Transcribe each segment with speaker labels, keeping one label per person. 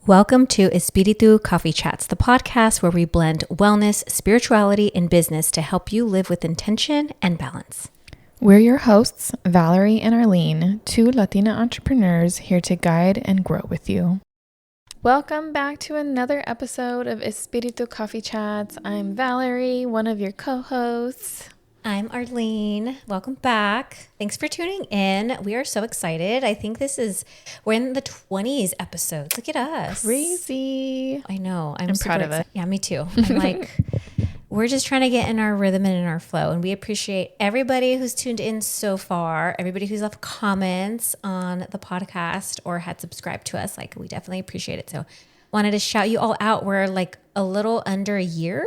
Speaker 1: Welcome to Espiritu Coffee Chats, the podcast where we blend wellness, spirituality, and business to help you live with intention and balance.
Speaker 2: We're your hosts, Valerie and Arlene, two Latina entrepreneurs here to guide and grow with you. Welcome back to another episode of Espiritu Coffee Chats. I'm Valerie, one of your co-hosts.
Speaker 1: I'm Arlene. Welcome back. Thanks for tuning in. We are so excited. I think we're in the 20s episodes. Look at us.
Speaker 2: Crazy.
Speaker 1: I know.
Speaker 2: I'm proud of it.
Speaker 1: Yeah, me too. I'm like, we're just trying to get in our rhythm and in our flow. And we appreciate everybody who's tuned in so far, everybody who's left comments on the podcast or had subscribed to us. Like, we definitely appreciate it. So wanted to shout you all out. We're like a little under a year.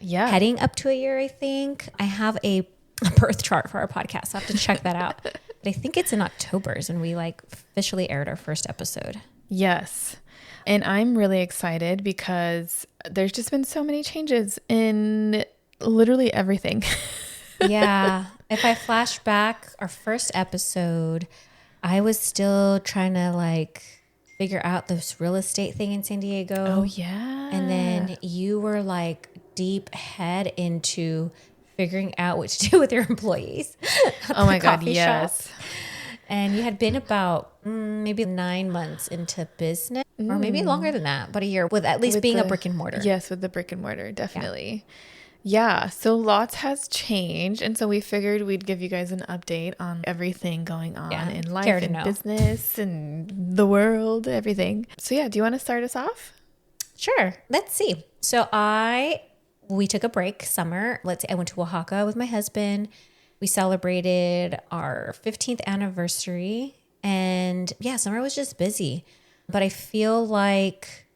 Speaker 2: Yeah.
Speaker 1: Heading up to a year, I think. I have a birth chart for our podcast. So I have to check that out. But I think it's in October is when we officially aired our first episode.
Speaker 2: Yes. And I'm really excited because there's just been so many changes in literally everything.
Speaker 1: Yeah. If I flash back our first episode, I was still trying to figure out this real estate thing in San Diego.
Speaker 2: Oh, yeah.
Speaker 1: And then you were deep head into figuring out what to do with your employees.
Speaker 2: Oh my God, yes.
Speaker 1: Shop. And you had been about maybe 9 months into business, or maybe longer than that, but a year with at least being a brick and mortar.
Speaker 2: Yes, with the brick and mortar, definitely. Yeah, so lots has changed. And so we figured we'd give you guys an update on everything going on in life and business and the world, everything. So yeah, do you want to start us off?
Speaker 1: Sure. Let's see. So we took a break summer. I went to Oaxaca with my husband. We celebrated our 15th anniversary. And yeah, summer was just busy. But I feel like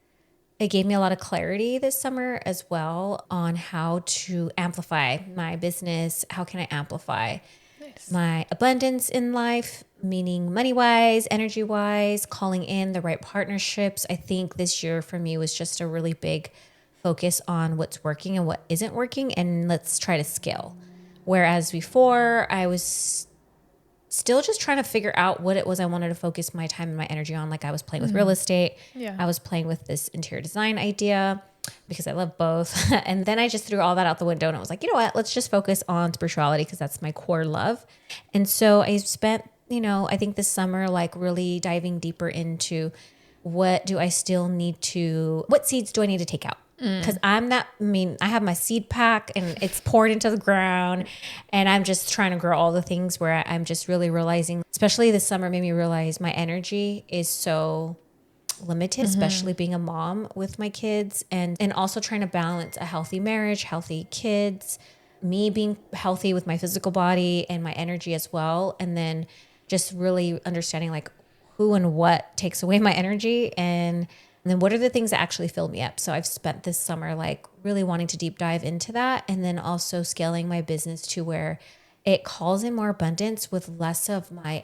Speaker 1: it gave me a lot of clarity this summer as well on how to amplify my business. How can I amplify my abundance in life, meaning money-wise, energy-wise, calling in the right partnerships. I think this year for me was just a really big focus on what's working and what isn't working, and let's try to scale. Whereas before, I was still just trying to figure out what it was I wanted to focus my time and my energy on. Like I was playing with real estate. Yeah. I was playing with this interior design idea because I love both. And then I just threw all that out the window and I was like, you know what, let's just focus on spirituality because that's my core love. And so I spent, I think this summer, really diving deeper into what seeds do I need to take out? Because I have my seed pack and it's poured into the ground and I'm just trying to grow all the things where I'm just really realizing, especially this summer made me realize my energy is so limited, especially being a mom with my kids and also trying to balance a healthy marriage, healthy kids, me being healthy with my physical body and my energy as well. And then just really understanding who and what takes away my energy and then what are the things that actually fill me up. So I've spent this summer really wanting to deep dive into that and then also scaling my business to where it calls in more abundance with less of my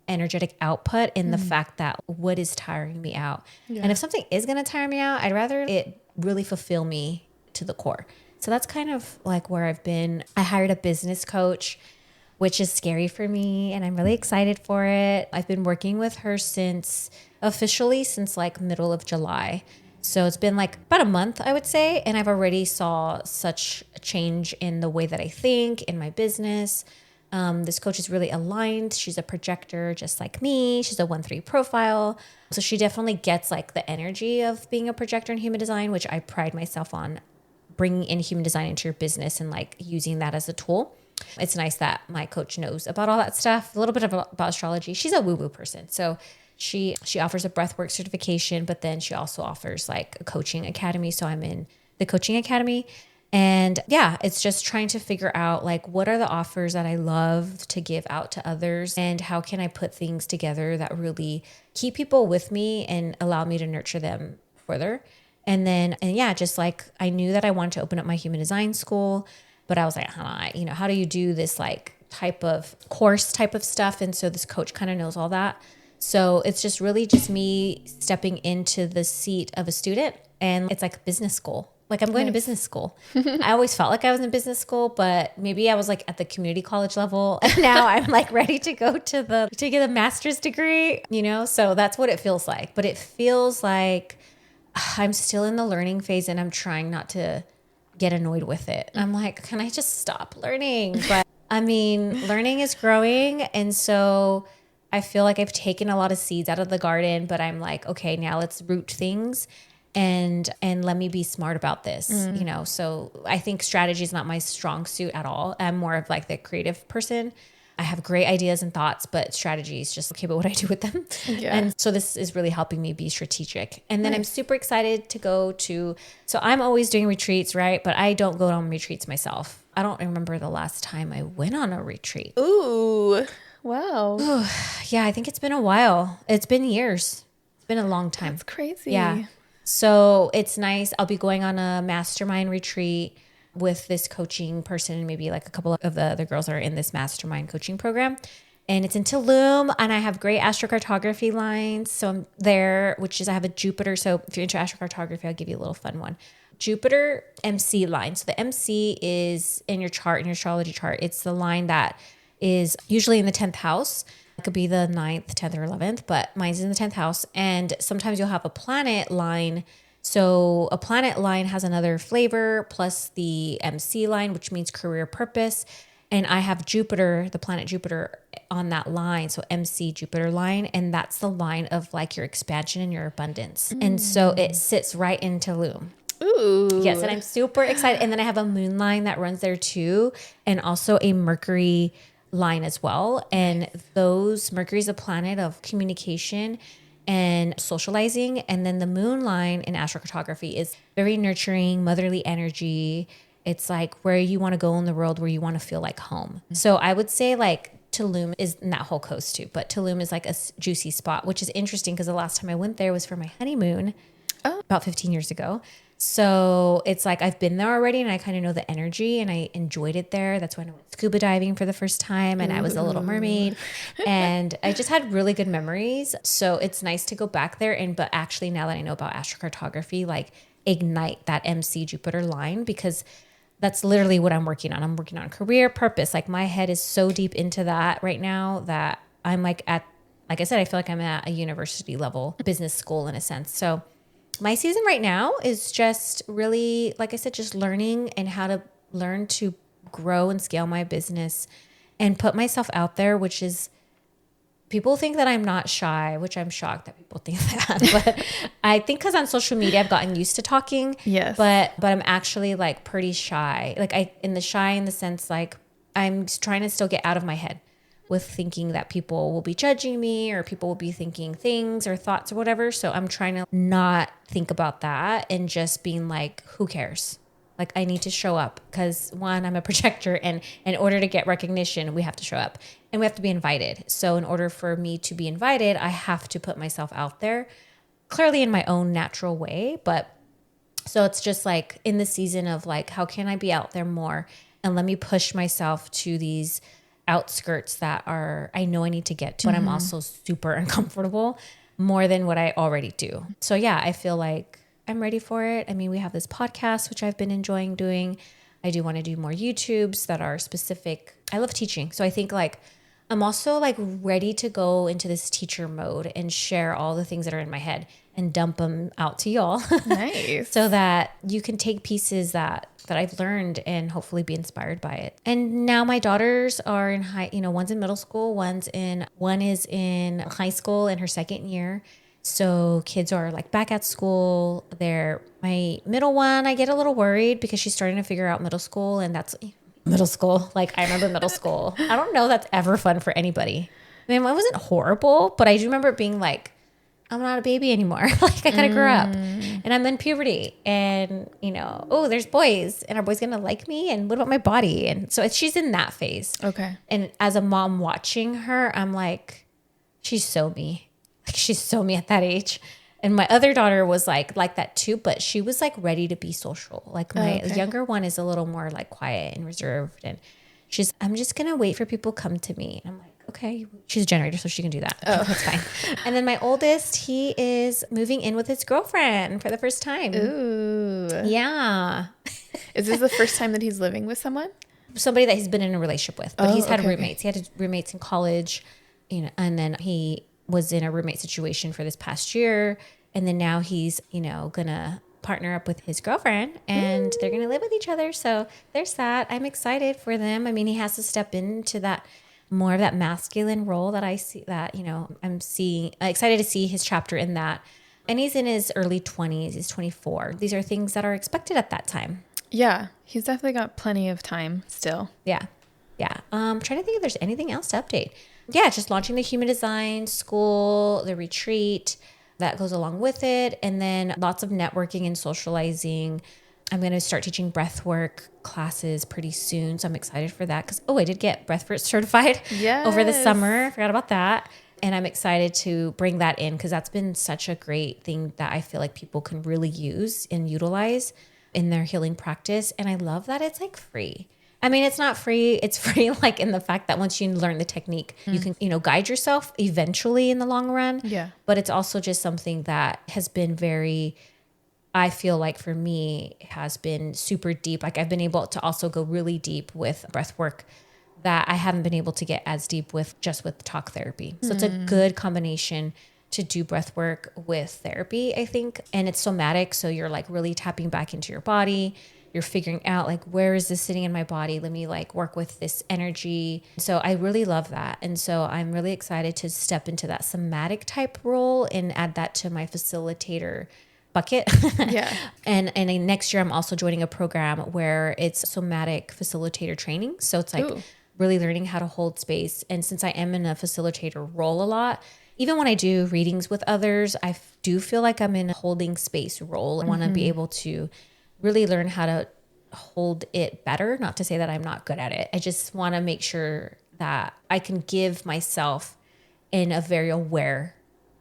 Speaker 1: energetic output in the fact that what is tiring me out. Yeah. And if something is going to tire me out, I'd rather it really fulfill me to the core. So that's kind of where I've been. I hired a business coach, which is scary for me. And I'm really excited for it. I've been working with her officially since middle of July. So it's been about a month, I would say. And I've already saw such a change in the way that I think in my business. This coach is really aligned. She's a projector just like me. She's a 1-3 profile. So she definitely gets the energy of being a projector in human design, which I pride myself on bringing in human design into your business and using that as a tool. It's nice that my coach knows about all that stuff, a little bit about astrology. She's a woo-woo person. So she offers a breathwork certification, but then she also offers a coaching academy. So I'm in the coaching academy. And yeah, it's just trying to figure out what are the offers that I love to give out to others and how can I put things together that really keep people with me and allow me to nurture them further. And just I knew that I wanted to open up my human design school, but I was how do you do this type of course type of stuff? And so this coach kind of knows all that. So it's just really just me stepping into the seat of a student and it's like business school. Like I'm going to business school. I always felt like I was in business school, but maybe I was like at the community college level. And now I'm like ready to go to get a master's degree, you know? So that's what it feels like. But it feels like I'm still in the learning phase and I'm trying not to get annoyed with it. I'm like, can I just stop learning? But I mean, learning is growing. And so I feel like I've taken a lot of seeds out of the garden, but I'm like, okay, now let's root things and let me be smart about this, you know? So I think strategy is not my strong suit at all. I'm more of like the creative person. I have great ideas and thoughts, but strategy is just, okay, but what do I do with them? Yeah. And so this is really helping me be strategic. And then I'm super excited to go to, so I'm always doing retreats, right? But I don't go on retreats myself. I don't remember the last time I went on a retreat.
Speaker 2: Ooh, wow.
Speaker 1: Yeah, I think it's been a while. It's been years. It's been a long time.
Speaker 2: That's crazy.
Speaker 1: Yeah. So it's nice. I'll be going on a mastermind retreat with this coaching person, maybe like a couple of the other girls that are in this mastermind coaching program. And it's in Tulum, and I have great astrocartography lines. So I'm there, which is I have a Jupiter. So if you're into astrocartography, I'll give you a little fun one. Jupiter MC line. So the MC is in your chart, in your astrology chart. It's the line that is usually in the 10th house. It could be the 9th, 10th, or 11th, but mine's in the 10th house. And sometimes you'll have a planet line. So a planet line has another flavor plus the MC line, which means career purpose. And I have Jupiter, the planet Jupiter on that line. So MC Jupiter line. And that's the line of like your expansion and your abundance. And so it sits right in Tulum.
Speaker 2: Ooh.
Speaker 1: Yes. And I'm super excited. And then I have a moon line that runs there too. And also a Mercury line as well. And those, Mercury is a planet of communication and socializing. And then the moon line in astrocartography is very nurturing, motherly energy. It's like where you want to go in the world, where you want to feel like home. So I would say like Tulum is in that whole coast too, but Tulum is like a juicy spot, which is interesting because the last time I went there was for my honeymoon about 15 years ago. So it's like I've been there already and I kind of know the energy and I enjoyed it there. That's when I went scuba diving for the first time and I was a little mermaid and I just had really good memories. So it's nice to go back there but actually now that I know about astrocartography, like ignite that MC Jupiter line because that's literally what I'm working on. I'm working on career purpose. Like my head is so deep into that right now that I'm like I said, I feel like I'm at a university level business school in a sense. So my season right now is just really, like I said, just learning and how to learn to grow and scale my business and put myself out there, which is people think that I'm not shy, which I'm shocked that people think that. But I think because on social media, I've gotten used to talking.
Speaker 2: Yes.
Speaker 1: But I'm actually like pretty shy. Like in the sense, like I'm trying to still get out of my head with thinking that people will be judging me or people will be thinking things or thoughts or whatever. So I'm trying to not think about that and just being like, who cares? Like I need to show up because one, I'm a projector and in order to get recognition, we have to show up and we have to be invited. So in order for me to be invited, I have to put myself out there clearly in my own natural way. But so it's just like in the season of like, how can I be out there more? And let me push myself to these outskirts that I know I need to get to, but I'm also super uncomfortable more than what I already do. So yeah, I feel like I'm ready for it. I mean, we have this podcast, which I've been enjoying doing. I do want to do more YouTubes that are specific. I love teaching. So I think like, I'm also like ready to go into this teacher mode and share all the things that are in my head and dump them out to y'all.
Speaker 2: Nice.
Speaker 1: So that you can take pieces that I've learned and hopefully be inspired by it. And now my daughters are in one's in middle school, one is in high school in her second year. So kids are like back at school. My middle one, I get a little worried because she's starting to figure out middle school and that's middle school. Like I remember middle school. I don't know that's ever fun for anybody. I mean, it wasn't horrible, but I do remember being like, I'm not a baby anymore. Like I gotta grow up and I'm in puberty and there's boys and are boys gonna like me? And what about my body? And so she's in that phase.
Speaker 2: Okay.
Speaker 1: And as a mom watching her, I'm like, she's so me. Like she's so me at that age. And my other daughter was like that too, but she was like ready to be social. Like my younger one is a little more like quiet and reserved and I'm just gonna wait for people to come to me. And I'm like, okay, she's a generator, so she can do that.
Speaker 2: Oh,
Speaker 1: that's fine. And then my oldest, he is moving in with his girlfriend for the first time.
Speaker 2: Ooh.
Speaker 1: Yeah.
Speaker 2: Is this the first time that he's living with someone?
Speaker 1: Somebody that he's been in a relationship with, but he's had roommates.
Speaker 2: Okay.
Speaker 1: He had roommates in college, you know, and then he was in a roommate situation for this past year. And then now he's, you know, gonna partner up with his girlfriend and they're gonna live with each other. So there's that. I'm excited for them. I mean, he has to step into that more of that masculine role that I see, that, you know, I'm excited to see his chapter in that. And he's in his early 20s. He's 24. These are things that are expected at that time.
Speaker 2: Yeah, he's definitely got plenty of time still.
Speaker 1: Yeah. I'm trying to think if there's anything else to update. Yeah, just launching the human design school, the retreat that goes along with it, and then lots of networking and socializing. I'm going to start teaching breathwork classes pretty soon, so I'm excited for that because, I did get breathwork certified over the summer. I forgot about that. And I'm excited to bring that in because that's been such a great thing that I feel like people can really use and utilize in their healing practice. And I love that it's like free. I mean, it's not free. It's free like in the fact that once you learn the technique, you can, you know, guide yourself eventually in the long run.
Speaker 2: Yeah.
Speaker 1: But it's also just something that has been very, I feel like for me, has been super deep. Like I've been able to also go really deep with breath work that I haven't been able to get as deep with just with talk therapy. So it's a good combination to do breath work with therapy, I think. And it's somatic. So you're like really tapping back into your body. You're figuring out like, where is this sitting in my body? Let me like work with this energy. So I really love that. And so I'm really excited to step into that somatic type role and add that to my facilitator bucket.
Speaker 2: Yeah.
Speaker 1: And next year I'm also joining a program where it's somatic facilitator training. So it's like really learning how to hold space. And since I am in a facilitator role a lot, even when I do readings with others, I do feel like I'm in a holding space role. I want to be able to really learn how to hold it better. Not to say that I'm not good at it. I just want to make sure that I can give myself in a very aware,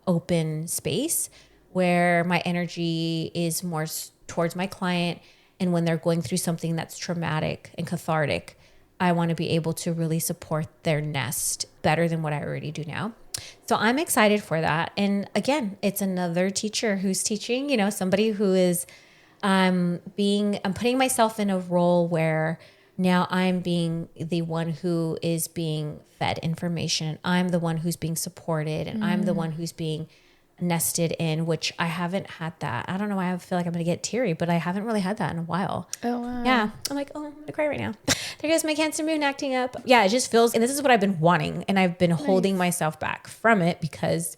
Speaker 1: open space where my energy is more towards my client. And when they're going through something that's traumatic and cathartic, I want to be able to really support their nest better than what I already do now. So I'm excited for that. And again, it's another teacher who's teaching, you know, somebody who is, I'm putting myself in a role where now I'm being the one who is being fed information. I'm the one who's being supported and I'm the one who's being nested in, which I haven't had that. I don't know why I feel like I'm going to get teary, but I haven't really had that in a while.
Speaker 2: Oh, wow.
Speaker 1: Yeah. I'm like, I'm going to cry right now. There goes my Cancer moon acting up. Yeah, it just feels, and this is what I've been wanting. And I've been holding myself back from it because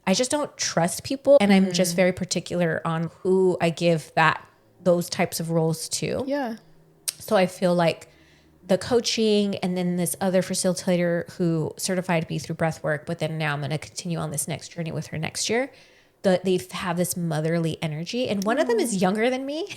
Speaker 1: I just don't trust people. And I'm just very particular on who I give those types of roles to.
Speaker 2: Yeah.
Speaker 1: So I feel like the coaching and then this other facilitator who certified me through breath work, but then now I'm going to continue on this next journey with her next year. They have this motherly energy, and one of them is younger than me.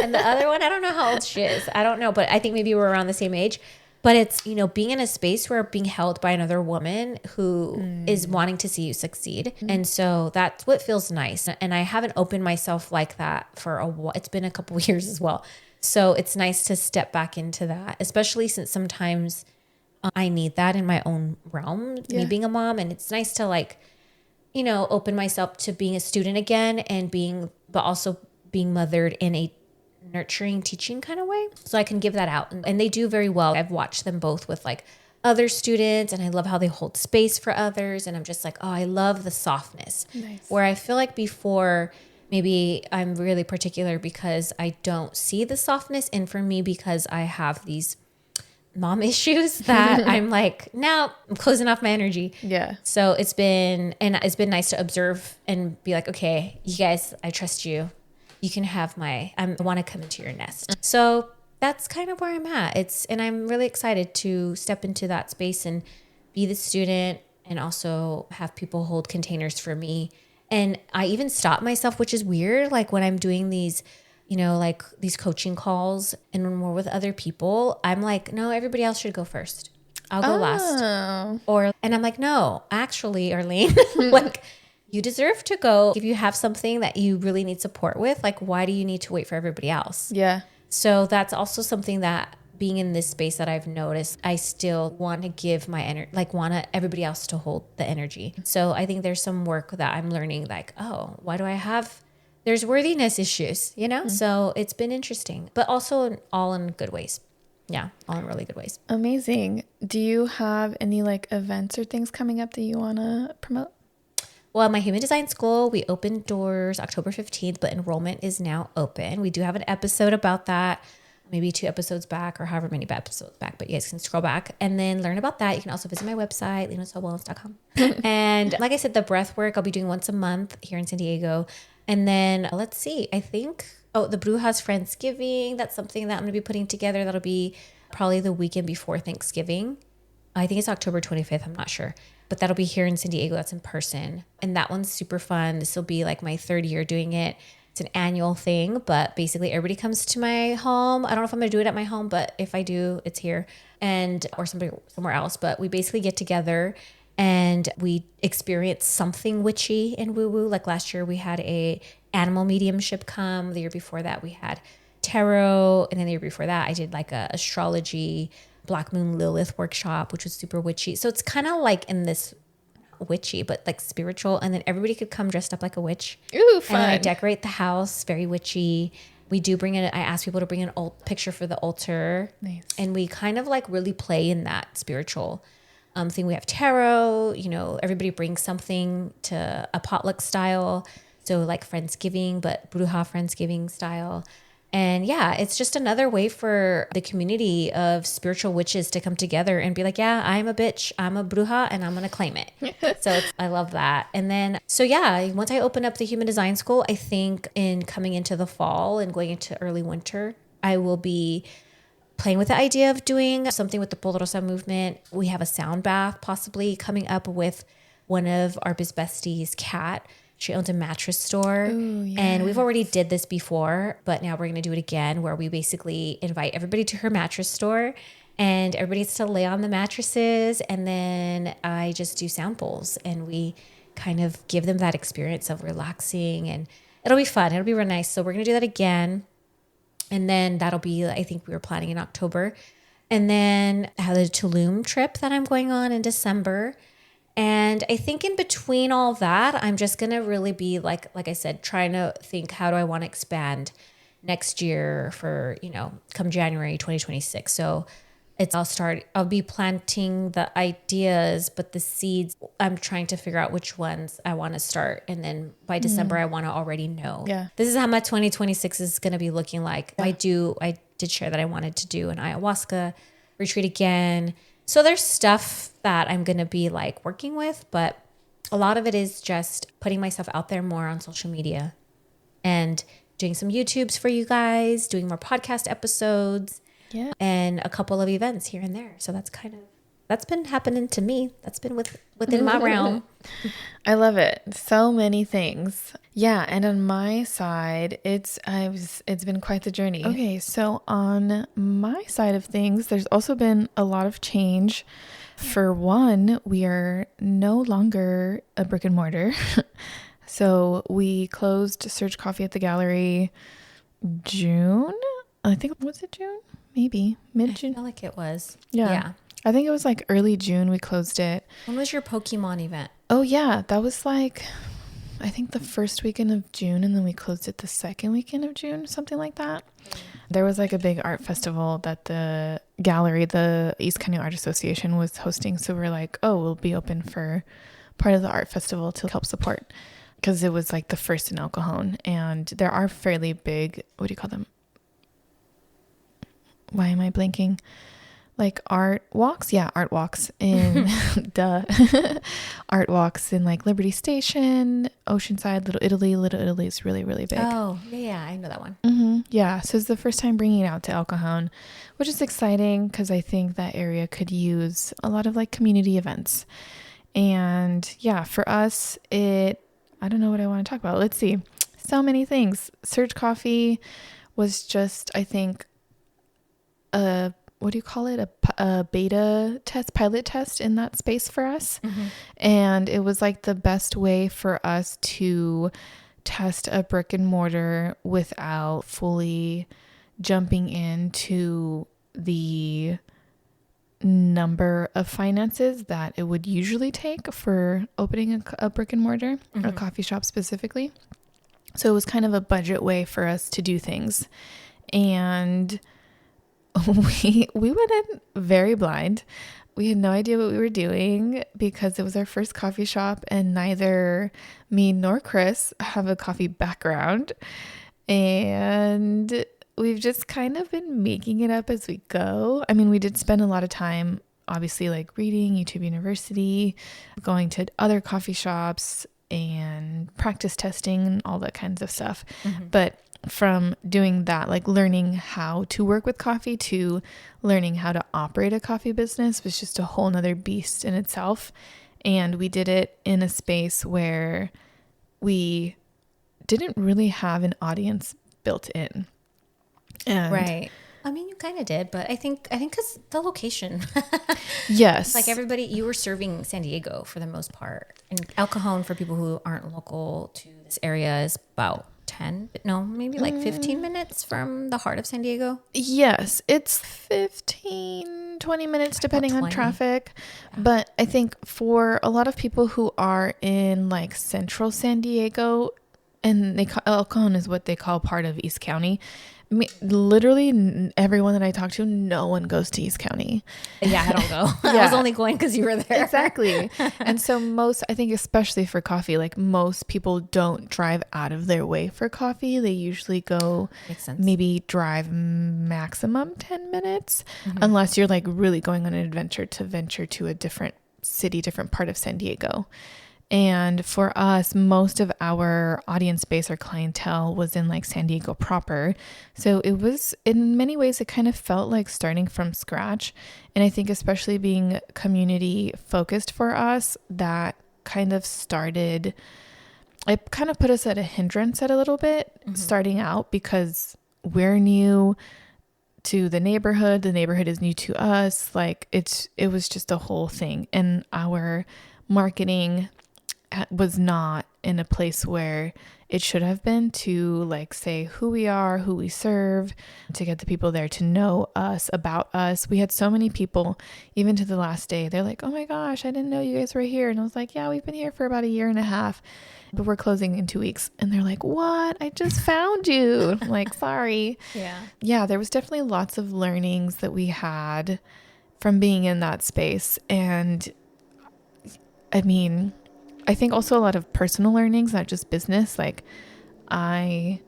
Speaker 1: And the other one, I don't know how old she is. I don't know, but I think maybe we're around the same age. But it's, you know, being in a space where being held by another woman who is wanting to see you succeed. And so that's what feels nice. And I haven't opened myself like that for a while. It's been a couple of years as well. So it's nice to step back into that, especially since sometimes I need that in my own realm, me being a mom. And it's nice to like, you know, open myself to being a student again and but also being mothered in a nurturing teaching kind of way. So I can give that out. And they do very well. I've watched them both with like other students and I love how they hold space for others. And I'm just like, I love the softness.
Speaker 2: Nice.
Speaker 1: Where I feel like before, maybe I'm really particular because I don't see the softness. And for me, because I have these mom issues that I'm like, now I'm closing off my energy.
Speaker 2: Yeah.
Speaker 1: So it's been nice to observe and be like, okay, you guys, I trust you. You can have I want to come into your nest. So that's kind of where I'm at. And I'm really excited to step into that space and be the student and also have people hold containers for me. And I even stop myself, which is weird. Like when I'm doing these, you know, like these coaching calls and when we're with other people, I'm like, no, everybody else should go first. I'll go last. And I'm like, no, actually, Arlene, like you deserve to go. If you have something that you really need support with, like, why do you need to wait for everybody else?
Speaker 2: Yeah.
Speaker 1: So that's also something that being in this space that I've noticed, I still want to give my energy, like want everybody else to hold the energy. So I think there's some work that I'm learning, like, oh, why do I have, there's worthiness issues, you know? Mm-hmm. So it's been interesting, but also all in good ways. Yeah, all in really good ways.
Speaker 2: Amazing. Do you have any like events or things coming up that you want to promote?
Speaker 1: Well, my human design school, we opened doors October 15th, but enrollment is now open. We do have an episode about that, maybe 2 episodes back or however many episodes back, but you guys can scroll back and then learn about that. You can also visit my website, lenasoulwellness.com. And like I said, the breath work, I'll be doing once a month here in San Diego. And then let's see, I think, the Brujas Friendsgiving, that's something that I'm going to be putting together. That'll be probably the weekend before Thanksgiving. I think it's October 25th. I'm not sure. But that'll be here in San Diego. That's in person. And that one's super fun. This will be like my 3rd year doing it. It's an annual thing, but basically everybody comes to my home. I don't know if I'm going to do it at my home, but if I do, it's here or somewhere else. But we basically get together and we experience something witchy and woo-woo. Like last year we had a animal mediumship come. The year before that we had tarot. And then the year before that I did like a astrology Black Moon Lilith workshop, which was super witchy. So it's kind of like in this witchy, but like spiritual. And then everybody could come dressed up like a witch.
Speaker 2: Ooh, fun.
Speaker 1: And I decorate the house, very witchy. We do I ask people to bring an old picture for the altar.
Speaker 2: Nice.
Speaker 1: And we kind of like really play in that spiritual thing. We have tarot, everybody brings something to a potluck style. So like Friendsgiving, but Bruja Friendsgiving style. And yeah, it's just another way for the community of spiritual witches to come together and be like, yeah, I'm a bitch, I'm a bruja, and I'm going to claim it. So I love that. And then, so yeah, once I open up the human design school, I think in coming into the fall and going into early winter, I will be playing with the idea of doing something with the Poderosa movement. We have a sound bath possibly coming up with one of our besties, Kat. She owns a mattress store. Ooh, yes. And we've already did this before, but now we're going to do it again where we basically invite everybody to her mattress store and everybody gets to lay on the mattresses. And then I just do sound bowls and we kind of give them that experience of relaxing and it'll be fun. It'll be real nice. So we're going to do that again. And then that'll be, I think we were planning in October. And then I have the Tulum trip that I'm going on in December. And I think in between all that, I'm just going to really be like I said, trying to think, how do I want to expand next year for, come January 2026. So I'll be planting the ideas, but the seeds, I'm trying to figure out which ones I want to start. And then by December, I want to already know.
Speaker 2: Yeah.
Speaker 1: This is how my 2026 is going to be looking like. Yeah. I did share that I wanted to do an ayahuasca retreat again. So there's stuff that I'm going to be like working with, but a lot of it is just putting myself out there more on social media and doing some YouTubes for you guys, doing more podcast episodes, and a couple of events here and there. So that's been happening to me. That's been within my realm.
Speaker 2: I love it. So many things. Yeah. And on my side, it's been quite the journey. Okay. So on my side of things, there's also been a lot of change. For one, we are no longer a brick and mortar. So we closed Surge Coffee at the Gallery June. I think, was it June? Maybe mid-June.
Speaker 1: I feel like it was.
Speaker 2: Yeah. I think it was like early June we closed it.
Speaker 1: When was your Pokemon event?
Speaker 2: Oh yeah, that was like, I think the first weekend of June, and then we closed it the second weekend of June, something like that. There was like a big art festival that the gallery, the East County Art Association, was hosting. So we're like, oh, we'll be open for part of the art festival to help support, because it was like the first in El Cajon. And there are fairly big, what do you call them? Why am I blanking? Like art walks? Yeah, art walks in art walks in like Liberty Station, Oceanside, Little Italy. Little Italy is really, really big.
Speaker 1: Oh, yeah, I know that one.
Speaker 2: Mm-hmm. Yeah, so it's the first time bringing it out to El Cajon, which is exciting because I think that area could use a lot of like community events. And yeah, for us, I don't know what I want to talk about. Let's see. So many things. Surge Coffee was just, I think, what do you call it? A beta test, pilot test in that space for us. Mm-hmm. And it was like the best way for us to test a brick and mortar without fully jumping into the number of finances that it would usually take for opening a brick and mortar, a coffee shop specifically. So it was kind of a budget way for us to do things. And we went in very blind. We had no idea what we were doing because it was our first coffee shop, and neither me nor Chris have a coffee background. And we've just kind of been making it up as we go. I mean, we did spend a lot of time, obviously, like reading YouTube University, going to other coffee shops and practice testing and all that kinds of stuff. But from doing that, like learning how to work with coffee to learning how to operate a coffee business was just a whole nother beast in itself. And we did it in a space where we didn't really have an audience built in. And
Speaker 1: right. I mean, you kind of did, but I think because the location.
Speaker 2: Yes.
Speaker 1: Like everybody, you were serving San Diego for the most part. And El Cajon, for people who aren't local to this area, is about 15 minutes from the heart of San Diego.
Speaker 2: Yes, it's 15, 20 minminutes depending on traffic. Yeah. But I think for a lot of people who are in like central San Diego, and El Cajon is what they call part of East County. I mean, literally everyone that I talk to, no one goes to East County.
Speaker 1: Yeah, I don't go. Yeah. I was only going because you were there.
Speaker 2: Exactly. And so I think especially for coffee, like most people don't drive out of their way for coffee. They usually go, maybe drive maximum 10 minutes, unless you're like really going on an adventure to a different city, different part of San Diego. And for us, most of our audience base, our clientele was in like San Diego proper. So it was, in many ways, it kind of felt like starting from scratch. And I think especially being community focused for us, that kind of started, it kind of put us at a hindrance at a little bit starting out, because we're new to the neighborhood is new to us. Like it was just a whole thing. And our marketing was not in a place where it should have been, to like say who we are, who we serve, to get the people there to know us, about us. We had so many people, even to the last day, they're like, oh my gosh, I didn't know you guys were here. And I was like, yeah, we've been here for about 1.5 years, but we're closing in 2 weeks. And they're like, what? I just found you. I'm like, sorry. Yeah, there was definitely lots of learnings that we had from being in that space. And I mean, I think also a lot of personal learnings, not just business. Like I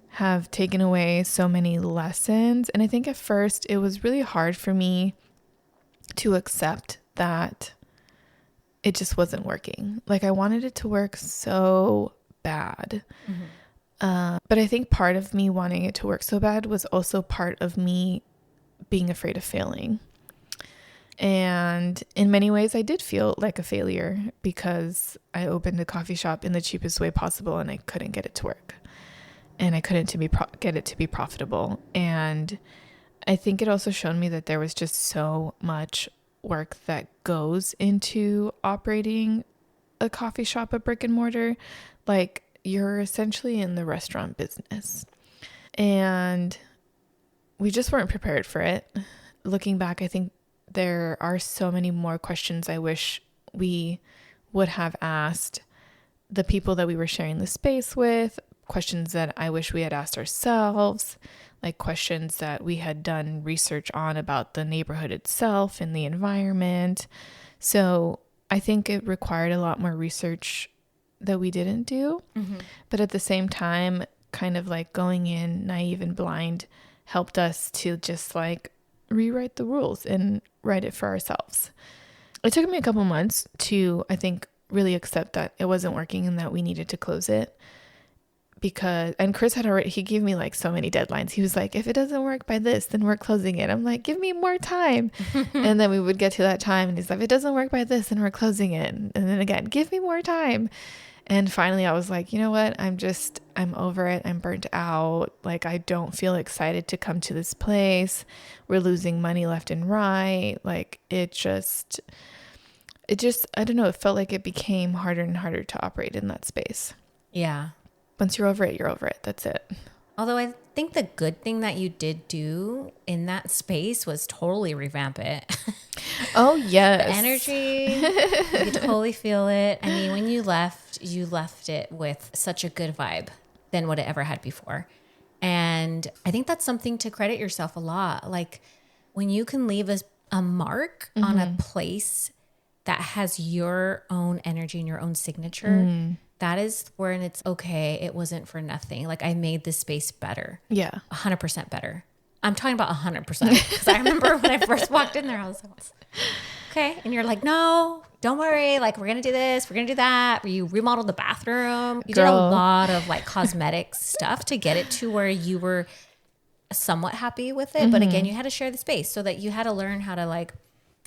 Speaker 2: have taken away so many lessons. And I think at first it was really hard for me to accept that it just wasn't working. Like I wanted it to work so bad. But I think part of me wanting it to work so bad was also part of me being afraid of failing. And in many ways, I did feel like a failure because I opened a coffee shop in the cheapest way possible and I couldn't get it to work. And I couldn't get it to be profitable. And I think it also showed me that there was just so much work that goes into operating a coffee shop, a brick and mortar. Like you're essentially in the restaurant business. And we just weren't prepared for it. Looking back, I think there are so many more questions I wish we would have asked the people that we were sharing the space with, questions that I wish we had asked ourselves, like questions that we had done research on about the neighborhood itself and the environment. So I think it required a lot more research that we didn't do. But at the same time, kind of like going in naive and blind helped us to just like rewrite the rules and write it for ourselves. It took me a couple months to, I think, really accept that it wasn't working and that we needed to close it. And Chris he gave me like so many deadlines. He was like, if it doesn't work by this, then we're closing it. I'm like, give me more time. And then we would get to that time and he's like, if it doesn't work by this, then we're closing it. And then again, give me more time. And finally I was like, you know what? I'm over it. I'm burnt out. Like, I don't feel excited to come to this place. We're losing money left and right. Like it just, I don't know. It felt like it became harder and harder to operate in that space.
Speaker 1: Yeah.
Speaker 2: Once you're over it, you're over it. That's it.
Speaker 1: Although I think the good thing that you did do in that space was totally revamp it.
Speaker 2: Oh, yes.
Speaker 1: The energy, you could totally feel it. I mean, when you left it with such a good vibe than what it ever had before. And I think that's something to credit yourself a lot. Like when you can leave a mark on a place that has your own energy and your own signature, that is when it's okay. It wasn't for nothing. Like I made this space better.
Speaker 2: Yeah.
Speaker 1: 100% better. I'm talking about 100% because I remember when I first walked in there, I was like, okay. And you're like, no, don't worry. Like we're going to do this. We're going to do that. You remodeled the bathroom. You did a lot of like cosmetic stuff to get it to where you were somewhat happy with it. But again, you had to share the space so that you had to learn how to like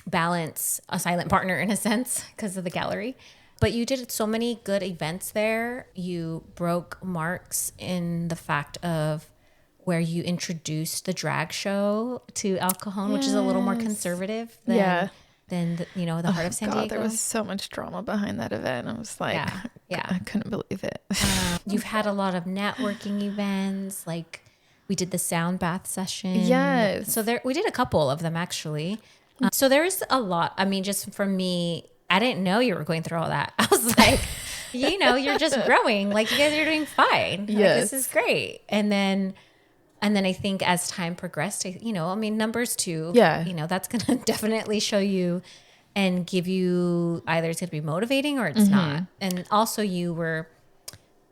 Speaker 1: balance a silent partner in a sense because of the gallery. But you did so many good events there. You broke marks in the fact of where you introduced the drag show to El Cajon, which is a little more conservative than the heart of San Diego.
Speaker 2: There was so much drama behind that event. I was like, I couldn't believe it.
Speaker 1: You've had a lot of networking events. Like we did the sound bath session.
Speaker 2: Yes.
Speaker 1: So we did a couple of them actually. So there's a lot. I mean, just for me, I didn't know you were going through all that. I was like, you're just growing. Like you guys are doing fine. Yes. Like, this is great. And then I think as time progressed, numbers too, that's going to definitely show you and give you either it's going to be motivating or it's not. And also you were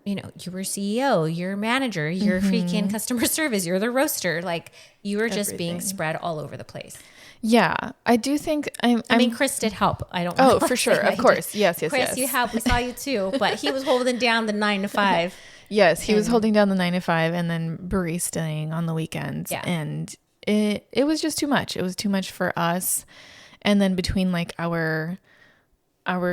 Speaker 1: CEO, you're manager, you're freaking customer service, you're the roaster. Like you were just being spread all over the place.
Speaker 2: Yeah, I do think I mean,
Speaker 1: Chris did help. I don't.
Speaker 2: Oh, for sure, of course, yes.
Speaker 1: Chris, you helped. We saw you too, but he was holding down the 9 to 5.
Speaker 2: Yes, he was holding down the 9 to 5, and then baristaing on the weekends. Yeah. And it was just too much. It was too much for us, and then between like our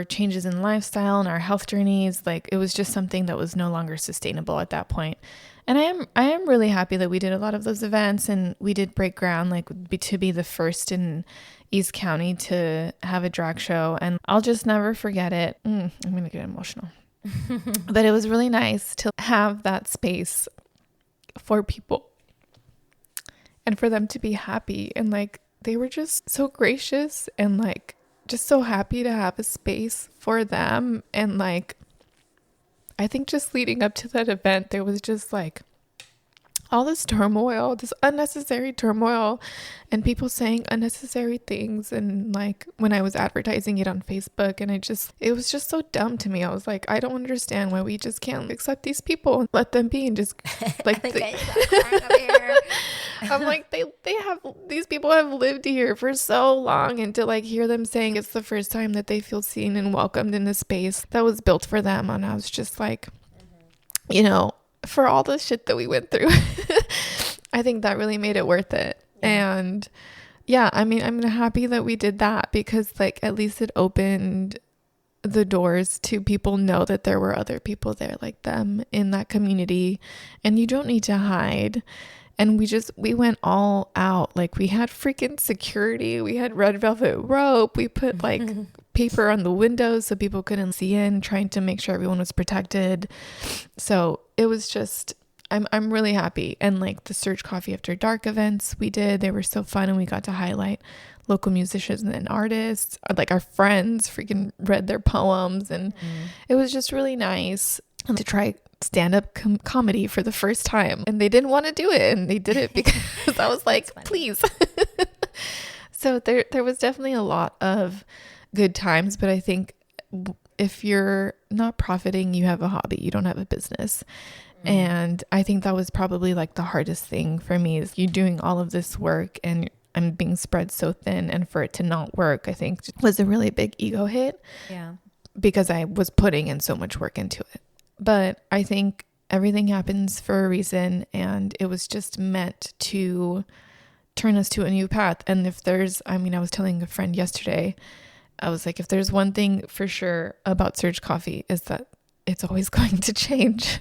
Speaker 2: changes in lifestyle and our health journeys, like it was just something that was no longer sustainable at that point. And I am really happy that we did a lot of those events and we did break ground, like to be the first in East County to have a drag show. And I'll just never forget it. I'm going to get emotional. But it was really nice to have that space for people and for them to be happy. And like, they were just so gracious and like, just so happy to have a space for them. And like, I think just leading up to that event, there was just like all this turmoil, this unnecessary turmoil and people saying unnecessary things. And like when I was advertising it on Facebook and it was just so dumb to me. I was like, I don't understand why we just can't accept these people and let them be and just like, I'm like, these people have lived here for so long. And to like hear them saying it's the first time that they feel seen and welcomed in a space that was built for them. And I was just like, for all the shit that we went through, I think that really made it worth it. Yeah. And yeah, I mean, I'm happy that we did that because like, at least it opened the doors to people know that there were other people there like them in that community and you don't need to hide. And we went all out. Like we had freaking security. We had red velvet rope. We put like paper on the windows so people couldn't see in, trying to make sure everyone was protected. So it was just, I'm really happy. And like the Surge Coffee After Dark events we did, they were so fun. And we got to highlight local musicians and artists. Like our friends freaking read their poems. And it was just really nice to try stand-up comedy for the first time, and they didn't want to do it and they did it because I was like, please. So there was definitely a lot of good times, but I think if you're not profiting, you have a hobby, you don't have a business. And I think that was probably like the hardest thing for me is you doing all of this work and I'm being spread so thin, and for it to not work, I think was a really big ego hit. Yeah, because I was putting in so much work into it. But I think everything happens for a reason, and it was just meant to turn us to a new path. And if there's, I was telling a friend yesterday, I was like, if there's one thing for sure about Surge Coffee is that it's always going to change.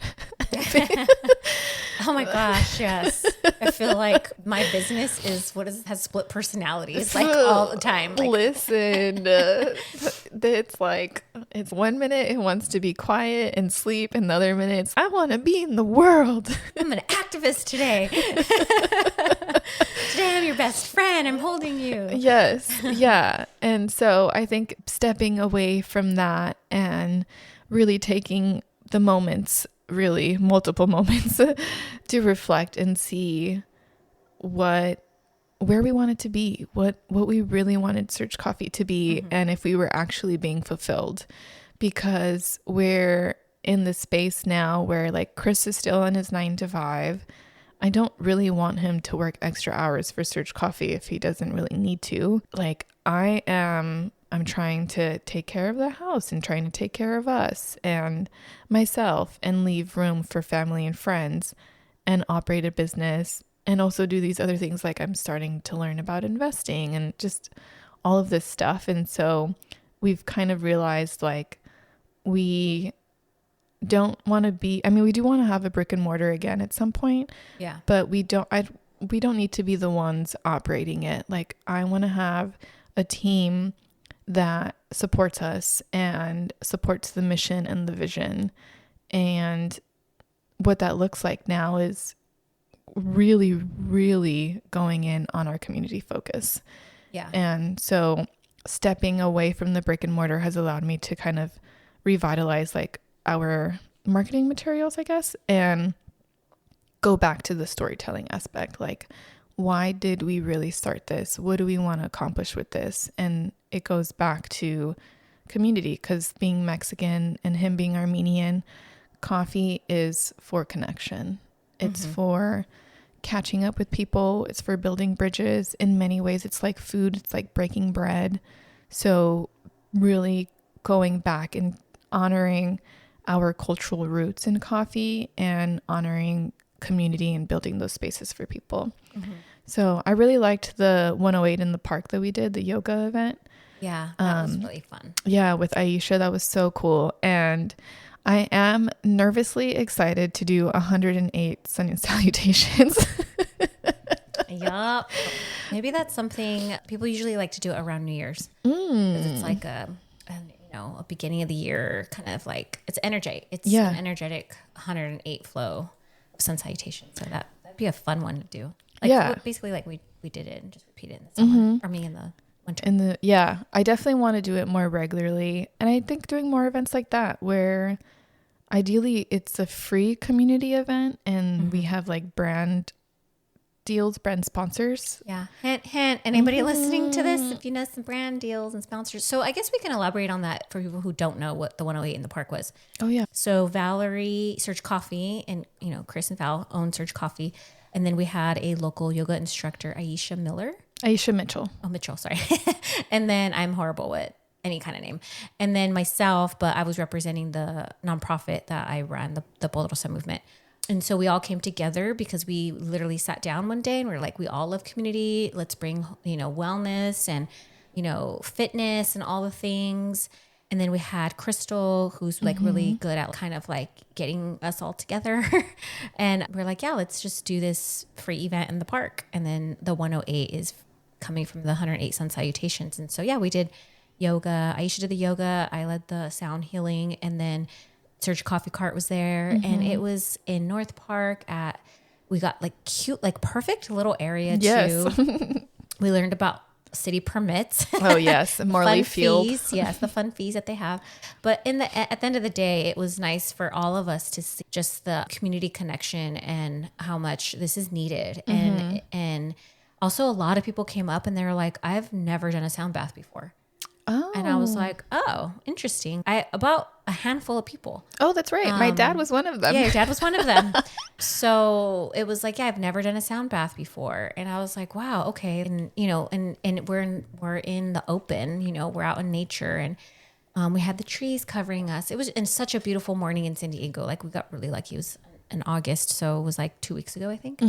Speaker 1: Oh my gosh, yes. feel like my business has split personalities like all the time. Like,
Speaker 2: listen, it's like, it's 1 minute it wants to be quiet and sleep, and the other minute it's, I want to be in the world.
Speaker 1: I'm an activist today. Today I'm your best friend. I'm holding you.
Speaker 2: Yes. Yeah. And so I think stepping away from that and really taking the moments, really multiple moments, to reflect and see where we wanted to be, what we really wanted Search Coffee to be, and if we were actually being fulfilled. Because we're in the space now where like Chris is still in his 9 to 5. I don't really want him to work extra hours for Search Coffee if he doesn't really need to. Like I'm trying to take care of the house and trying to take care of us and myself and leave room for family and friends and operate a business and also do these other things. Like I'm starting to learn about investing and just all of this stuff. And so we've kind of realized like we don't want to be, I mean, we do want to have a brick and mortar again at some point.
Speaker 1: Yeah.
Speaker 2: But we don't need to be the ones operating it. Like I want to have a team that supports us and supports the mission and the vision. And what that looks like now is really, really going in on our community focus.
Speaker 1: Yeah.
Speaker 2: And so stepping away from the brick and mortar has allowed me to kind of revitalize like our marketing materials, I guess, and go back to the storytelling aspect. Like, why did we really start this? What do we want to accomplish with this? And it goes back to community, because being Mexican and him being Armenian, coffee is for connection. It's for catching up with people. It's for building bridges. In many ways, it's like food. It's like breaking bread. So really going back and honoring our cultural roots in coffee and honoring community and building those spaces for people. So I really liked the 108 in the park that we did, the yoga event.
Speaker 1: Yeah, that was really fun.
Speaker 2: Yeah, with Aisha, that was so cool. And I am nervously excited to do 108 sun salutations.
Speaker 1: Yup. Maybe that's something people usually like to do around New Year's. Because it's like a beginning of the year kind of like, it's energetic. It's an energetic 108 flow of sun salutation. So that'd be a fun one to do. Like, basically like we did it and just repeat it in the summer, or me in the winter.
Speaker 2: I definitely want to do it more regularly. And I think doing more events like that where ideally it's a free community event and we have like brand deals, brand sponsors.
Speaker 1: Yeah. Hint, hint. Anybody listening to this, if you know some brand deals and sponsors. So I guess we can elaborate on that for people who don't know what the 108 in the park was.
Speaker 2: Oh yeah.
Speaker 1: So Valerie, Search Coffee, and Chris and Val own Search Coffee. And then we had a local yoga instructor, Aisha Mitchell. Oh, Mitchell, sorry. And then I'm horrible with any kind of name. And then myself, but I was representing the nonprofit that I run, the Poderosa movement. And so we all came together because we literally sat down one day and we were like, we all love community. Let's bring, wellness and, fitness and all the things. And then we had Crystal, who's like really good at kind of like getting us all together. And we're like, yeah, let's just do this free event in the park. And then the 108 is coming from the 108 sun salutations. And so, yeah, we did yoga. Aisha did the yoga. I led the sound healing. And then Search Coffee Cart was there. And it was in North Park we got like cute, like perfect little area too. We learned about city permits.
Speaker 2: Oh yes, Morley Field.
Speaker 1: Fees. Yes, the fun fees that they have. But at the end of the day, it was nice for all of us to see just the community connection and how much this is needed. And also a lot of people came up and they were like, I've never done a sound bath before. Oh. And I was like, oh, interesting. About a handful of people.
Speaker 2: Oh, that's right. My dad was one of them.
Speaker 1: Yeah, your dad was one of them. So it was like, yeah, I've never done a sound bath before. And I was like, wow, okay. And, and we're in the open, we're out in nature, and we had the trees covering us. It was in such a beautiful morning in San Diego. Like we got really lucky. It was in August. So it was like 2 weeks ago, I think.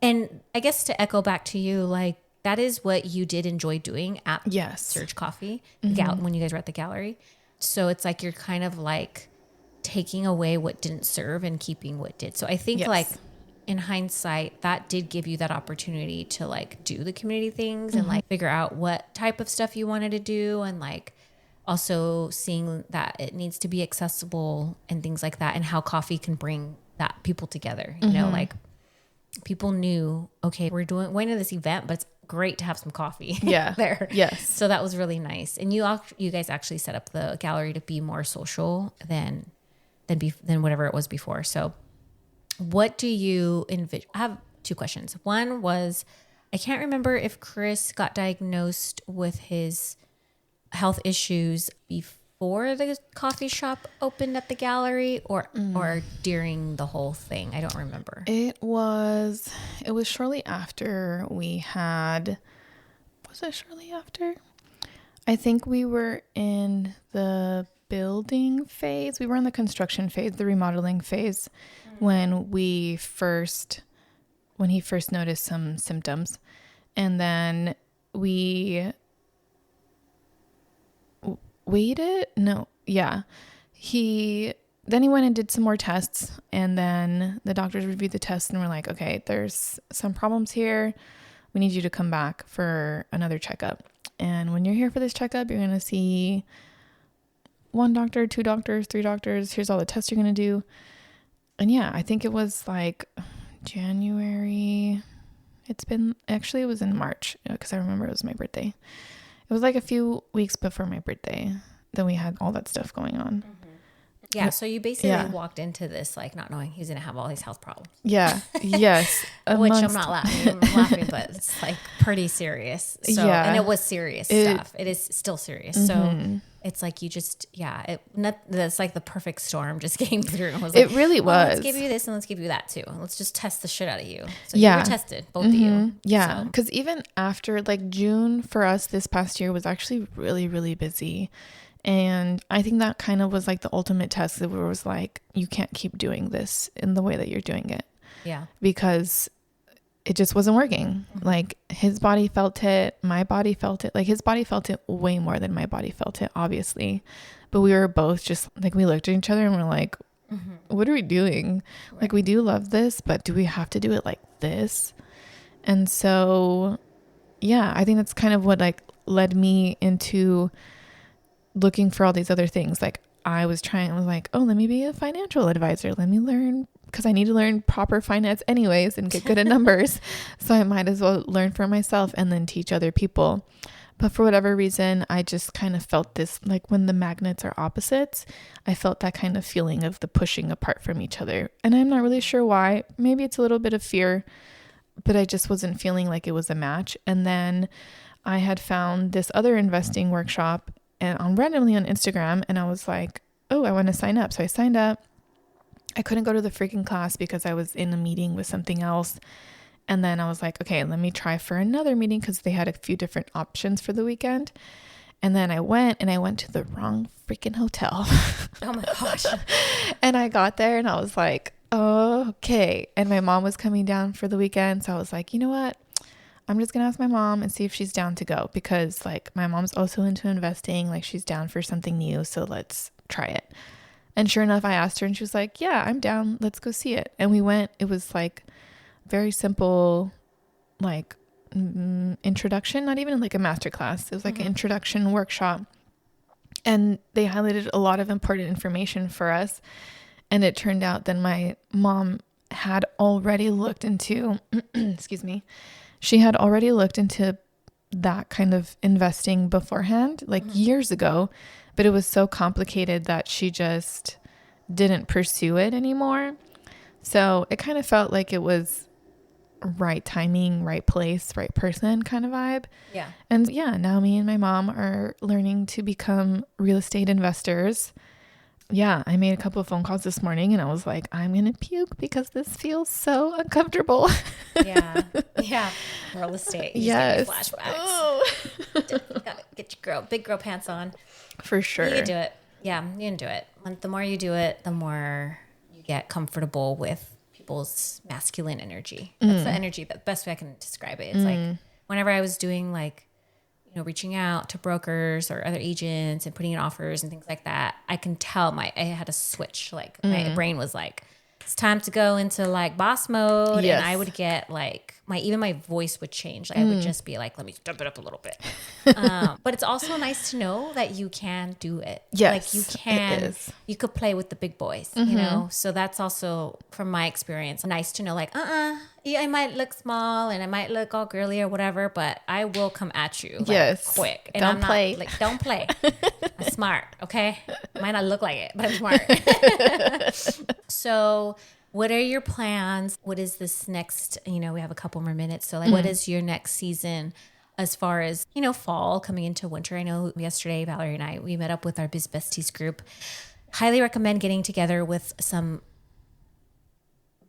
Speaker 1: And I guess to echo back to you, like, that is what you did enjoy doing at Search Coffee when you guys were at the gallery. So it's like you're kind of like taking away what didn't serve and keeping what did. So I think like in hindsight, that did give you that opportunity to like do the community things and like figure out what type of stuff you wanted to do, and like also seeing that it needs to be accessible and things like that, and how coffee can bring that people together. You know, like people knew, okay, we're going to this event, but it's great to have some coffee there.
Speaker 2: Yes.
Speaker 1: So that was really nice. And you guys actually set up the gallery to be more social than whatever it was before. So what do you envision? I have two questions. One was, I can't remember if Chris got diagnosed with his health issues before the coffee shop opened at the gallery or during the whole thing. I don't remember.
Speaker 2: It was shortly after we had, was it shortly after? I think we were in the building phase. We were in the construction phase, the remodeling phase, when he first noticed some symptoms. And then we waited. No. Yeah. Then he went and did some more tests, and then the doctors reviewed the tests and were like, okay, there's some problems here. We need you to come back for another checkup. And when you're here for this checkup, you're going to see 1 doctor, 2 doctors, 3 doctors. Here's all the tests you're going to do. And yeah, I think it was like January. It was in March, because I remember it was my birthday. It was like a few weeks before my birthday that we had all that stuff going on.
Speaker 1: Yeah. So you basically walked into this like not knowing he's going to have all these health problems.
Speaker 2: Yeah. Yes.
Speaker 1: Which I'm not laughing. I'm laughing, but it's like pretty serious. So, and it was serious stuff. It is still serious. So it's like you just, that's like the perfect storm just came through. And was like,
Speaker 2: it really was.
Speaker 1: Let's give you this and let's give you that too. And let's just test the shit out of you. So you were tested, both of you.
Speaker 2: Yeah. Because even after like June for us this past year was actually really, really busy. And I think that kind of was like the ultimate test that was like, you can't keep doing this in the way that you're doing it.
Speaker 1: Yeah.
Speaker 2: Because it just wasn't working. Like his body felt it. My body felt it. Like his body felt it way more than my body felt it, obviously. But we were both just like, we looked at each other and we're like, what are we doing? Right. Like we do love this, but do we have to do it like this? And so, yeah, I think that's kind of what like led me into looking for all these other things. Like I was like, oh, let me be a financial advisor. Let me learn, because I need to learn proper finance anyways and get good at numbers. So I might as well learn for myself and then teach other people. But for whatever reason, I just kind of felt this, like when the magnets are opposites, I felt that kind of feeling of the pushing apart from each other. And I'm not really sure why. Maybe it's a little bit of fear, but I just wasn't feeling like it was a match. And then I had found this other investing workshop and randomly on Instagram, and I was like, oh, I want to sign up. So I signed up. I couldn't go to the freaking class because I was in a meeting with something else. And then I was like, okay, let me try for another meeting, because they had a few different options for the weekend. And then I went to the wrong freaking hotel.
Speaker 1: Oh my gosh.
Speaker 2: And I got there and I was like, oh, okay. And my mom was coming down for the weekend. So I was like, you know what? I'm just going to ask my mom and see if she's down to go, because like my mom's also into investing. Like she's down for something new. So let's try it. And sure enough, I asked her and she was like, yeah, I'm down. Let's go see it. And we went. It was like very simple, like introduction, not even like a master class. It was like an introduction workshop. And they highlighted a lot of important information for us. And it turned out that my mom had already looked into, excuse me, she had already looked into that kind of investing beforehand, like years ago, but it was so complicated that she just didn't pursue it anymore. So it kind of felt like it was right timing, right place, right person kind of vibe.
Speaker 1: Yeah.
Speaker 2: And yeah, now me and my mom are learning to become real estate investors. Yeah, I made a couple of phone calls this morning and I was like, I'm going to puke because this feels so uncomfortable.
Speaker 1: Yeah. Yeah. Real estate. You
Speaker 2: yes.
Speaker 1: Just give me flashbacks. Oh. Gotta get your big girl pants on.
Speaker 2: For sure.
Speaker 1: You can do it. Yeah, you can do it. The more you do it, the more you get comfortable with people's masculine energy. That's the energy, the best way I can describe it. It's like whenever I was doing like, reaching out to brokers or other agents and putting in offers and things like that, I can tell I had a switch. Like my brain was like, it's time to go into like boss mode.
Speaker 2: Yes.
Speaker 1: And I would get like my voice would change. Like I would just be like, let me step it up a little bit. But it's also nice to know that you can do it.
Speaker 2: Yes,
Speaker 1: like you could play with the big boys, you know? So that's also from my experience, nice to know like, yeah, I might look small and I might look all girly or whatever, but I will come at you like, quick. And
Speaker 2: don't play.
Speaker 1: Don't play. I'm smart, okay? Might not look like it, but I'm smart. So what are your plans? What is this next, we have a couple more minutes. So like, what is your next season as far as, fall coming into winter? I know yesterday, Valerie and we met up with our Biz Besties group. Highly recommend getting together with some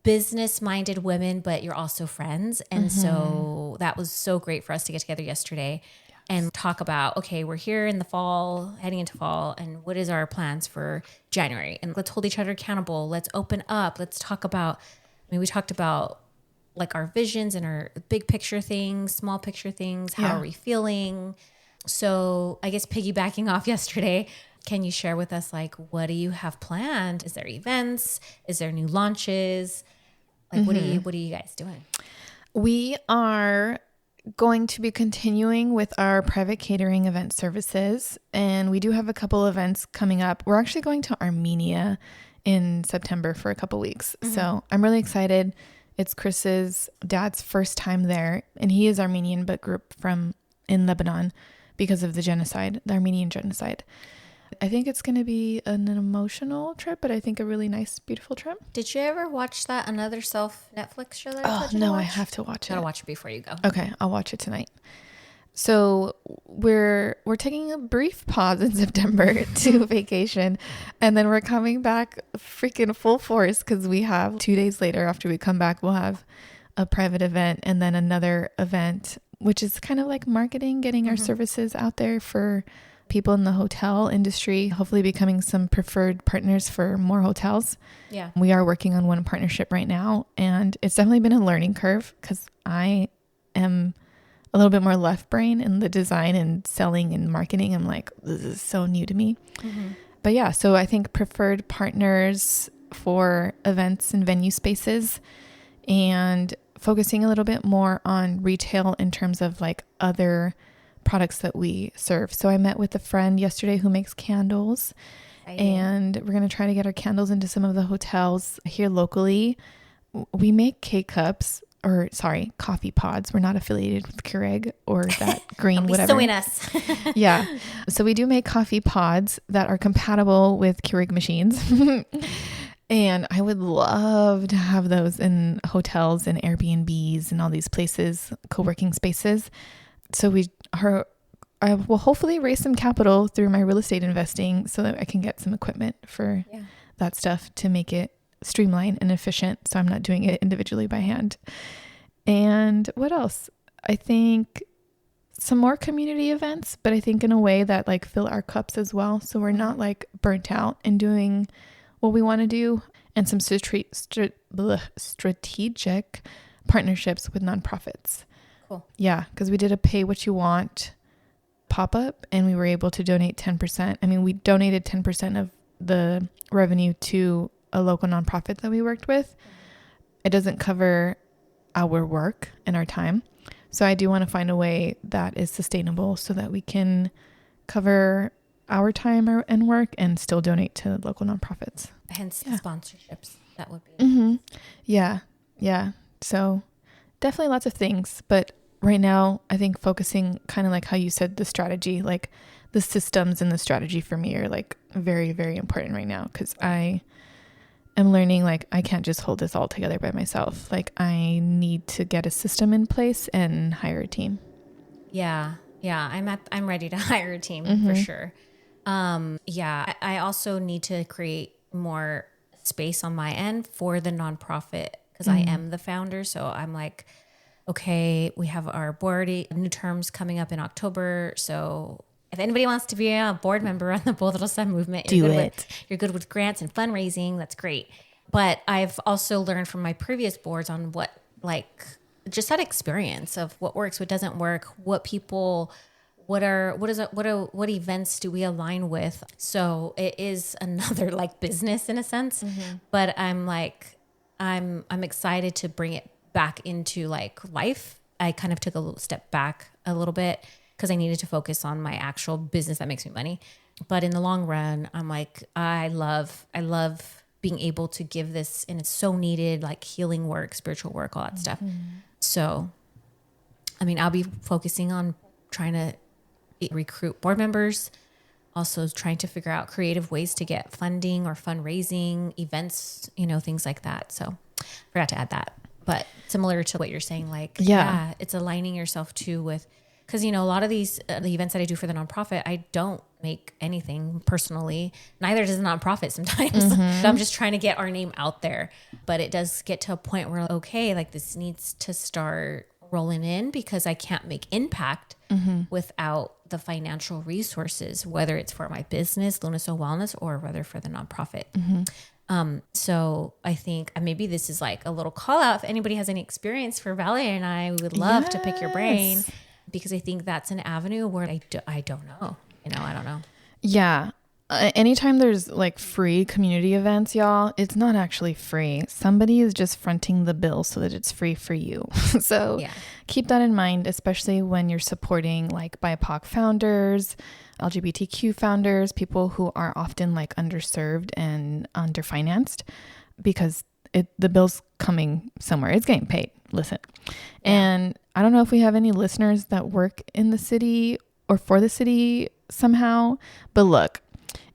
Speaker 1: business-minded women, but you're also friends. And so that was so great for us to get together yesterday and talk about, okay, we're here in the fall, heading into fall, and what is our plans for January? And let's hold each other accountable. Let's open up. Let's talk about, we talked about like our visions and our big picture things, small picture things. How are we feeling? So I guess piggybacking off yesterday, can you share with us, like, what do you have planned? Is there events? Is there new launches? Like, what are you guys doing?
Speaker 2: We are going to be continuing with our private catering event services, and we do have a couple events coming up. We're actually going to Armenia in September for a couple weeks. So I'm really excited. It's Chris's dad's first time there, and he is Armenian but grew up in Lebanon because of the Armenian genocide. I think it's going to be an emotional trip, but I think a really nice, beautiful trip.
Speaker 1: Did you ever watch that Another Self Netflix show that I
Speaker 2: no, I have to watch it.
Speaker 1: Gotta watch it before you go.
Speaker 2: Okay, I'll watch it tonight. So we're taking a brief pause in September to vacation, and then we're coming back freaking full force because we have 2 days later after we come back, we'll have a private event and then another event, which is kind of like marketing, getting our services out there for people in the hotel industry, hopefully becoming some preferred partners for more hotels. Yeah. We are working on one partnership right now, and it's definitely been a learning curve because I am a little bit more left brain in the design and selling and marketing. I'm like, this is so new to me. But yeah, so I think preferred partners for events and venue spaces, and focusing a little bit more on retail in terms of like other products that we serve. So I met with a friend yesterday who makes candles, and we're going to try to get our candles into some of the hotels here locally. We make coffee pods. We're not affiliated with Keurig or that green whatever.
Speaker 1: Suing us.
Speaker 2: Yeah. So we do make coffee pods that are compatible with Keurig machines. And I would love to have those in hotels and Airbnbs and all these places, co-working spaces. So I will hopefully raise some capital through my real estate investing so that I can get some equipment for that stuff to make it streamlined and efficient. So I'm not doing it individually by hand. And what else? I think some more community events, but I think in a way that like fill our cups as well. So we're not like burnt out in doing what we want to do, and some strategic partnerships with nonprofits. Cool. Yeah, because we did a pay what you want pop-up, and we were able to donate 10%. I mean, we donated 10% of the revenue to a local nonprofit that we worked with. It doesn't cover our work and our time. So I do want to find a way that is sustainable so that we can cover our time and work and still donate to local nonprofits.
Speaker 1: Hence the sponsorships. That would be.
Speaker 2: Yeah. So definitely lots of things, but right now I think focusing kind of like how you said, the strategy, like the systems and the strategy for me are like very, very important right now, because I am learning like I can't just hold this all together by myself. Like I need to get a system in place and hire a team.
Speaker 1: Yeah. I'm ready to hire a team for sure. I also need to create more space on my end for the nonprofit, because I am the founder. So I'm like, okay, we have our board new terms coming up in October. So if anybody wants to be a board member on the Bold Little Sun movement, you're good with grants and fundraising. That's great. But I've also learned from my previous boards on what, like, just that experience of what works, what doesn't work, what events do we align with? So it is another like business in a sense, but I'm like, I'm excited to bring it back into like life. I kind of took a little step back a little bit because I needed to focus on my actual business that makes me money. But in the long run, I'm like, I love being able to give this, and it's so needed, like healing work, spiritual work, all that stuff. So, I mean, I'll be focusing on trying to recruit board members, also trying to figure out creative ways to get funding or fundraising, events, things like that. So forgot to add that. But similar to what you're saying, like, yeah it's aligning yourself too with, because, a lot of these, the events that I do for the nonprofit, I don't make anything personally. Neither does the nonprofit sometimes. So I'm just trying to get our name out there. But it does get to a point where, okay, like this needs to start rolling in, because I can't make impact without the financial resources, whether it's for my business, Luna Soul Wellness, or whether for the nonprofit. So I think maybe this is like a little call out. If anybody has any experience for Valerie and I, we would love to pick your brain, because I think that's an avenue where I don't know. I don't know. Yeah.
Speaker 2: Anytime there's like free community events, y'all, it's not actually free. Somebody is just fronting the bill so that it's free for you. So keep that in mind, especially when you're supporting like BIPOC founders, LGBTQ founders, people who are often like underserved and underfinanced, because the bill's coming somewhere. It's getting paid. Listen. And I don't know if we have any listeners that work in the city or for the city somehow, but look,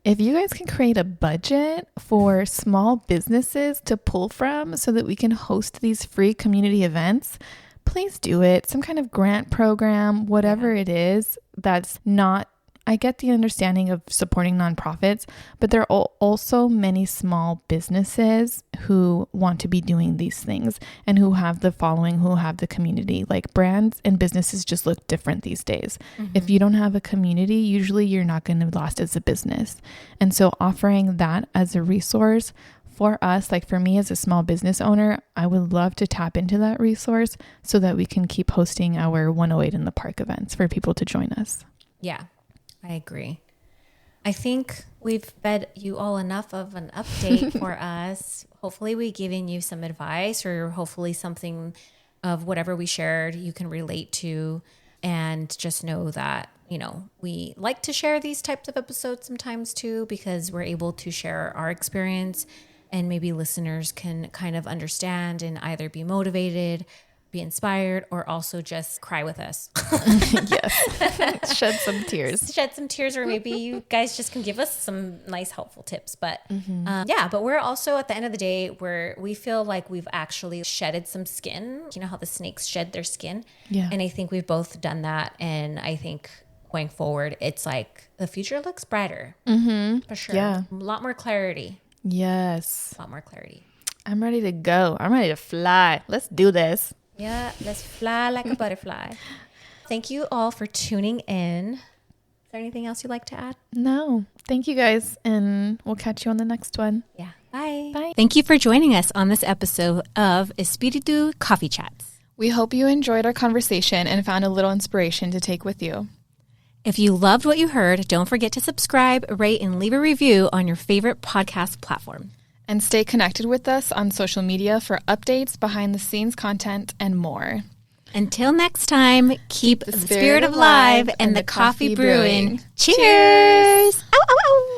Speaker 2: if you guys can create a budget for small businesses to pull from so that we can host these free community events, please do it. Some kind of grant program, whatever it is, that's not, I get the understanding of supporting nonprofits, but there are also many small businesses who want to be doing these things and who have the following, who have the community. Like brands and businesses just look different these days. If you don't have a community, usually you're not going to last as a business. And so offering that as a resource for us, like for me as a small business owner, I would love to tap into that resource so that we can keep hosting our 108 in the Park events for people to join us.
Speaker 1: Yeah. I agree. I think we've fed you all enough of an update for us. Hopefully we've given you some advice, or hopefully something of whatever we shared you can relate to. And just know that, we like to share these types of episodes sometimes too, because we're able to share our experience, and maybe listeners can kind of understand and either be motivated, be inspired, or also just cry with us.
Speaker 2: Yes. Shed some tears.
Speaker 1: Or maybe you guys just can give us some nice, helpful tips. But but we're also, at the end of the day, where we feel like we've actually shedded some skin. You know how the snakes shed their skin? Yeah. And I think we've both done that. And I think going forward, it's like the future looks brighter. For sure. Yeah. A lot more clarity.
Speaker 2: Yes.
Speaker 1: A lot more clarity.
Speaker 2: I'm ready to go. I'm ready to fly. Let's do this.
Speaker 1: Yeah, let's fly like a butterfly. Thank you all for tuning in. Is there anything else you'd like to add?
Speaker 2: No. Thank you guys, and we'll catch you on the next one.
Speaker 1: Yeah. Bye.
Speaker 2: Bye.
Speaker 1: Thank you for joining us on this episode of Espiritu Coffee Chats.
Speaker 2: We hope you enjoyed our conversation and found a little inspiration to take with you.
Speaker 1: If you loved what you heard, don't forget to subscribe, rate, and leave a review on your favorite podcast platform.
Speaker 2: And stay connected with us on social media for updates, behind the scenes content, and more.
Speaker 1: Until next time, keep the spirit alive and the coffee brewing. Cheers! Ow, ow, ow.